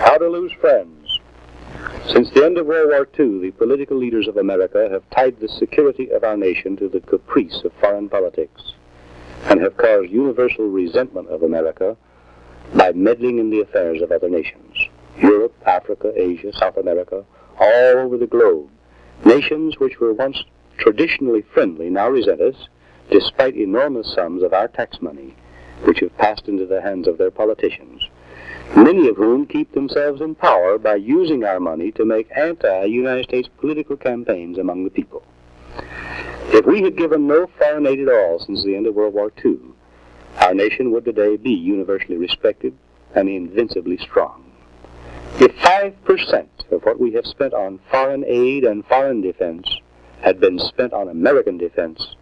How to lose friends. Since the end of World War II, the political leaders of America have tied the security of our nation to the caprice of foreign politics and have caused universal resentment of America by meddling in the affairs of other nations. Europe, Africa, Asia, South America, all over the globe. Nations which were once traditionally friendly now resent us, despite enormous sums of our tax money, which have passed into the hands of their politicians, many of whom keep themselves in power by using our money to make anti-United States political campaigns among the people. If we had given no foreign aid at all since the end of World War II, our nation would today be universally respected and invincibly strong. If 5% of what we have spent on foreign aid and foreign defense had been spent on American defense,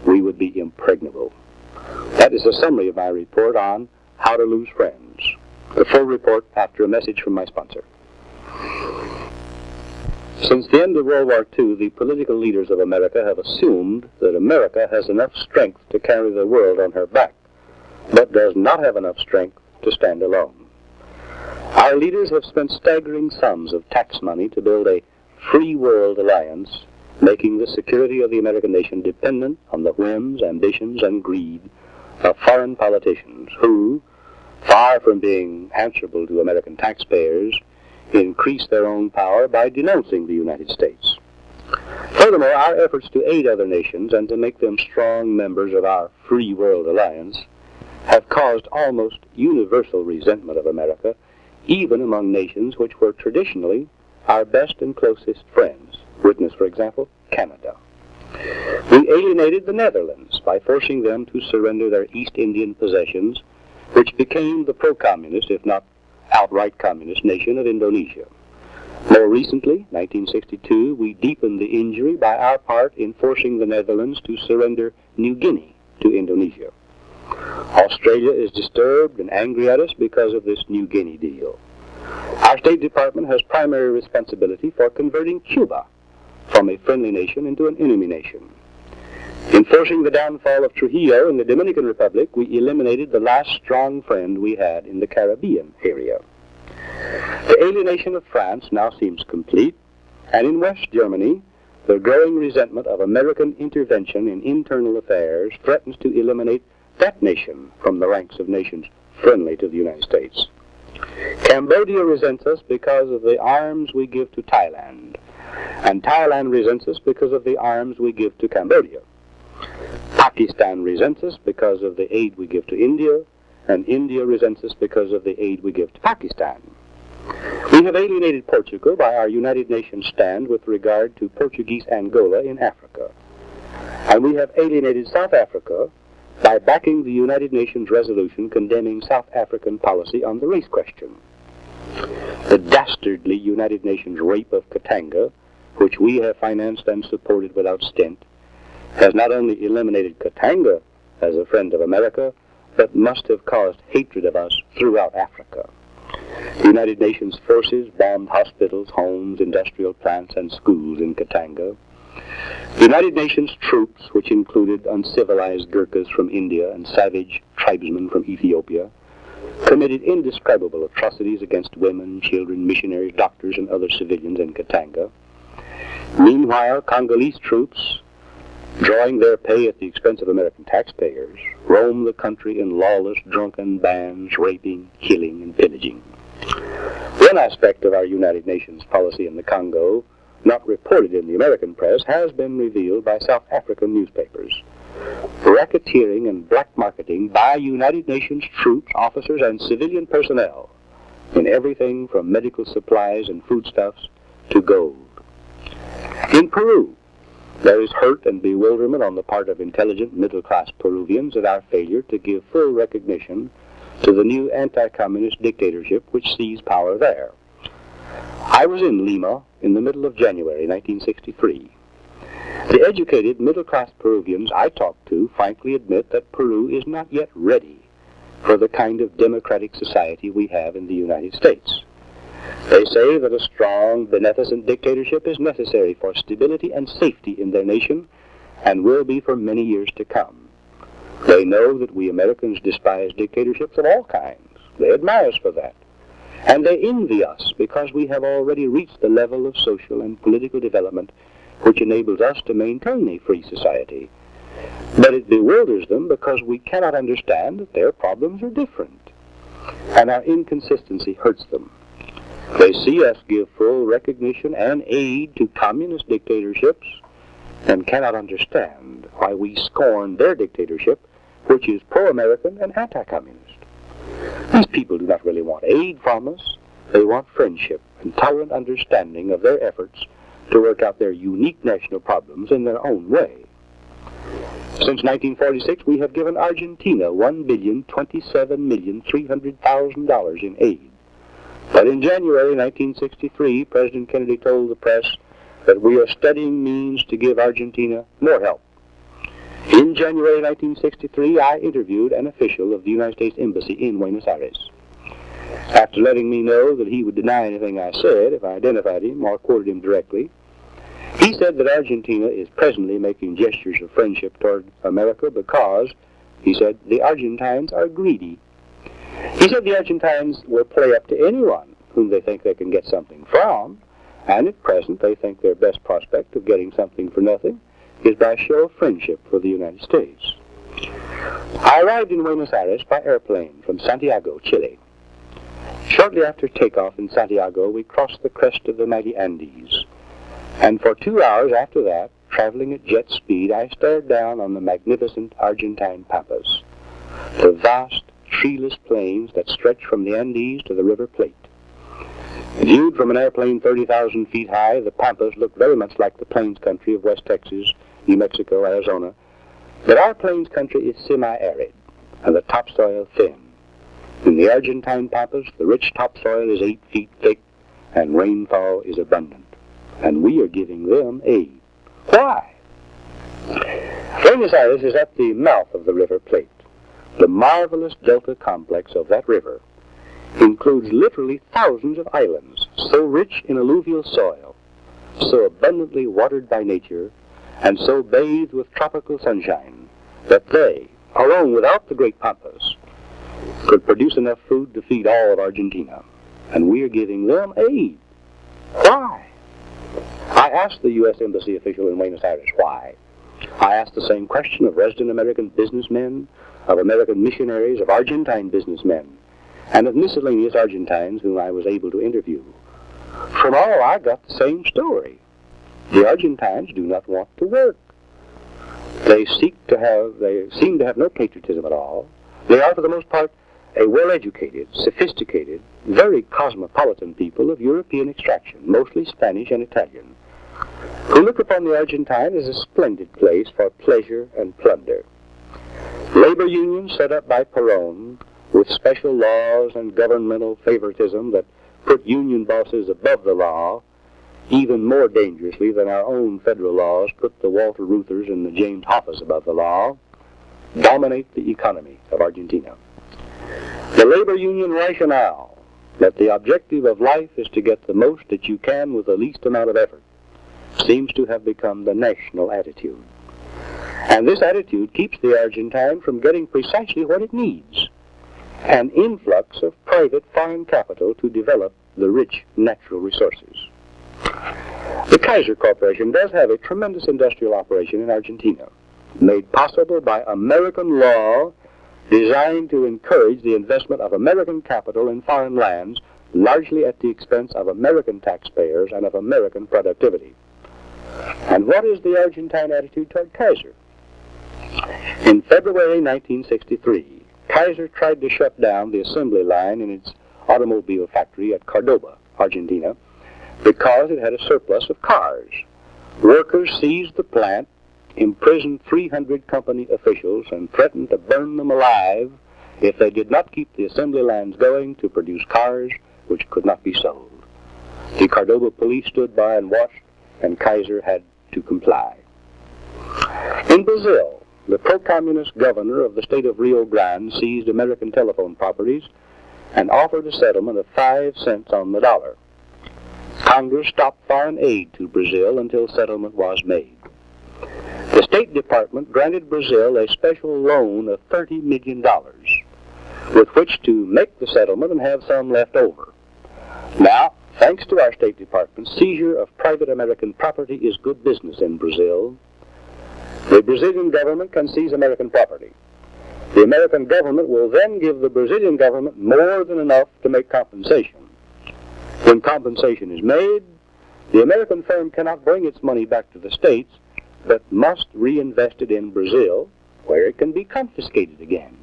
we would be impregnable. That is a summary of my report on how to lose friends. The full report after a message from my sponsor. Since the end of World War II, the political leaders of America have assumed that America has enough strength to carry the world on her back, but does not have enough strength to stand alone. Our leaders have spent staggering sums of tax money to build a free world alliance, making the security of the American nation dependent on the whims, ambitions, and greed of foreign politicians who, far from being answerable to American taxpayers, increase their own power by denouncing the United States. Furthermore, our efforts to aid other nations and to make them strong members of our free world alliance have caused almost universal resentment of America, even among nations which were traditionally our best and closest friends. Witness, for example, Canada. We alienated the Netherlands by forcing them to surrender their East Indian possessions, which became the pro-communist, if not outright communist, nation of Indonesia. More recently, 1962, we deepened the injury by our part in forcing the Netherlands to surrender New Guinea to Indonesia. Australia is disturbed and angry at us because of this New Guinea deal. Our State Department has primary responsibility for converting Cuba from a friendly nation into an enemy nation. In forcing the downfall of Trujillo in the Dominican Republic, we eliminated the last strong friend we had in the Caribbean area. The alienation of France now seems complete, and in West Germany, the growing resentment of American intervention in internal affairs threatens to eliminate that nation from the ranks of nations friendly to the United States. Cambodia resents us because of the arms we give to Thailand, and Thailand resents us because of the arms we give to Cambodia. Pakistan resents us because of the aid we give to India, and India resents us because of the aid we give to Pakistan. We have alienated Portugal by our United Nations stand with regard to Portuguese Angola in Africa. And we have alienated South Africa by backing the United Nations resolution condemning South African policy on the race question. The dastardly United Nations rape of Katanga, which we have financed and supported without stint, has not only eliminated Katanga as a friend of America, but must have caused hatred of us throughout Africa. The United Nations forces bombed hospitals, homes, industrial plants, and schools in Katanga. The United Nations troops, which included uncivilized Gurkhas from India and savage tribesmen from Ethiopia, committed indescribable atrocities against women, children, missionaries, doctors, and other civilians in Katanga. Meanwhile, Congolese troops, drawing their pay at the expense of American taxpayers, roam the country in lawless, drunken bands, raping, killing, and pillaging. One aspect of our United Nations policy in the Congo, not reported in the American press, has been revealed by South African newspapers. Racketeering and black marketing by United Nations troops, officers, and civilian personnel in everything from medical supplies and foodstuffs to gold. In Peru, there is hurt and bewilderment on the part of intelligent middle-class Peruvians at our failure to give full recognition to the new anti-communist dictatorship which seized power there. I was in Lima in the middle of January 1963. The educated middle-class Peruvians I talked to frankly admit that Peru is not yet ready for the kind of democratic society we have in the United States. They say that a strong, beneficent dictatorship is necessary for stability and safety in their nation and will be for many years to come. They know that we Americans despise dictatorships of all kinds. They admire us for that. And they envy us because we have already reached the level of social and political development which enables us to maintain a free society. But it bewilders them because we cannot understand that their problems are different, and our inconsistency hurts them. They see us give full recognition and aid to communist dictatorships and cannot understand why we scorn their dictatorship, which is pro-American and anti-communist. These people do not really want aid from us. They want friendship and tolerant understanding of their efforts to work out their unique national problems in their own way. Since 1946, we have given Argentina $1,027,300,000 in aid. But in January 1963, President Kennedy told the press that we are studying means to give Argentina more help. In January 1963, I interviewed an official of the United States Embassy in Buenos Aires. After letting me know that he would deny anything I said if I identified him or quoted him directly, he said that Argentina is presently making gestures of friendship toward America because, he said, the Argentines are greedy. He said the Argentines will play up to anyone whom they think they can get something from, and at present they think their best prospect of getting something for nothing is by show of friendship for the United States. I arrived in Buenos Aires by airplane from Santiago, Chile. Shortly after takeoff in Santiago, we crossed the crest of the mighty Andes, and for 2 hours after that, traveling at jet speed, I stared down on the magnificent Argentine pampas, the vast, treeless plains that stretch from the Andes to the River Plate. Viewed from an airplane 30,000 feet high, the pampas look very much like the plains country of West Texas, New Mexico, Arizona, but our plains country is semi-arid, and the topsoil thin. In the Argentine pampas, the rich topsoil is 8 feet thick, and rainfall is abundant, and we are giving them aid. Why? Buenos Aires is at the mouth of the River Plate. The marvelous delta complex of that river includes literally thousands of islands, so rich in alluvial soil, so abundantly watered by nature, and so bathed with tropical sunshine, that they, alone without the great pampas, could produce enough food to feed all of Argentina. And we are giving them aid. Why? I asked the U.S. Embassy official in Buenos Aires why. I asked the same question of resident American businessmen, of American missionaries, of Argentine businessmen, and of miscellaneous Argentines whom I was able to interview. From all, I got the same story. The Argentines do not want to work. They seem to have no patriotism at all. They are, for the most part, a well-educated, sophisticated, very cosmopolitan people of European extraction, mostly Spanish and Italian, who look upon the Argentine as a splendid place for pleasure and plunder. Labor unions set up by Perón, with special laws and governmental favoritism that put union bosses above the law, even more dangerously than our own federal laws put the Walter Reuters and the James Hoffas above the law, dominate the economy of Argentina. The labor union rationale that the objective of life is to get the most that you can with the least amount of effort seems to have become the national attitude. And this attitude keeps the Argentine from getting precisely what it needs: an influx of private foreign capital to develop the rich natural resources. The Kaiser Corporation does have a tremendous industrial operation in Argentina, made possible by American law, designed to encourage the investment of American capital in foreign lands, largely at the expense of American taxpayers and of American productivity. And what is the Argentine attitude toward Kaiser? In February 1963, Kaiser tried to shut down the assembly line in its automobile factory at Cordoba, Argentina, because it had a surplus of cars. Workers seized the plant, imprisoned 300 company officials, and threatened to burn them alive if they did not keep the assembly lines going to produce cars which could not be sold. The Cordoba police stood by and watched, and Kaiser had to comply. In Brazil, the pro-communist governor of the state of Rio Grande seized American telephone properties and offered a settlement of 5 cents on the dollar. Congress stopped foreign aid to Brazil until settlement was made. The State Department granted Brazil a special loan of $30 million with which to make the settlement and have some left over. Now, thanks to our State Department, seizure of private American property is good business in Brazil. The Brazilian government can seize American property. The American government will then give the Brazilian government more than enough to make compensation. When compensation is made, the American firm cannot bring its money back to the States, but must reinvest it in Brazil, where it can be confiscated again.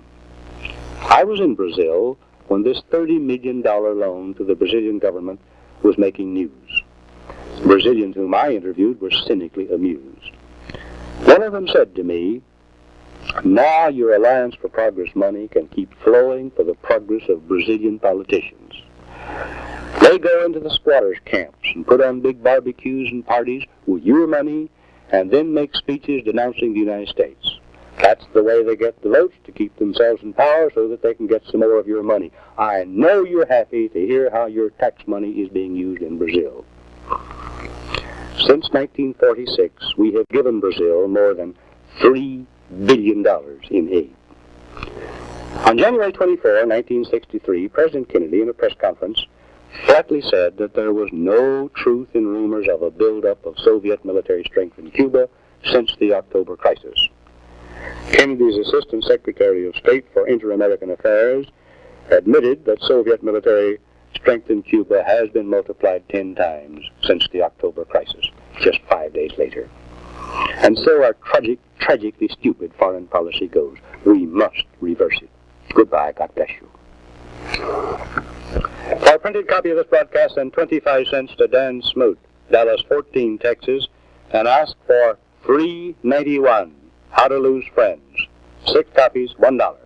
I was in Brazil when this $30 million loan to the Brazilian government was making news. Brazilians whom I interviewed were cynically amused. One of them said to me, "Now your Alliance for Progress money can keep flowing for the progress of Brazilian politicians. They go into the squatters' camps and put on big barbecues and parties with your money and then make speeches denouncing the United States. That's the way they get the votes to keep themselves in power so that they can get some more of your money. I know you're happy to hear how your tax money is being used in Brazil." Since 1946, we have given Brazil more than $3 billion in aid. On January 24, 1963, President Kennedy, in a press conference, flatly said that there was no truth in rumors of a buildup of Soviet military strength in Cuba since the October crisis. Kennedy's Assistant Secretary of State for Inter-American Affairs admitted that Soviet military strength in Cuba has been multiplied 10 times since the October crisis, just 5 days later. And so our tragically stupid foreign policy goes. We must reverse it. Goodbye. God bless you. For a printed copy of this broadcast, send 25 cents to Dan Smoot, Dallas 14, Texas, and ask for 391, How to Lose Friends. 6 copies, $1.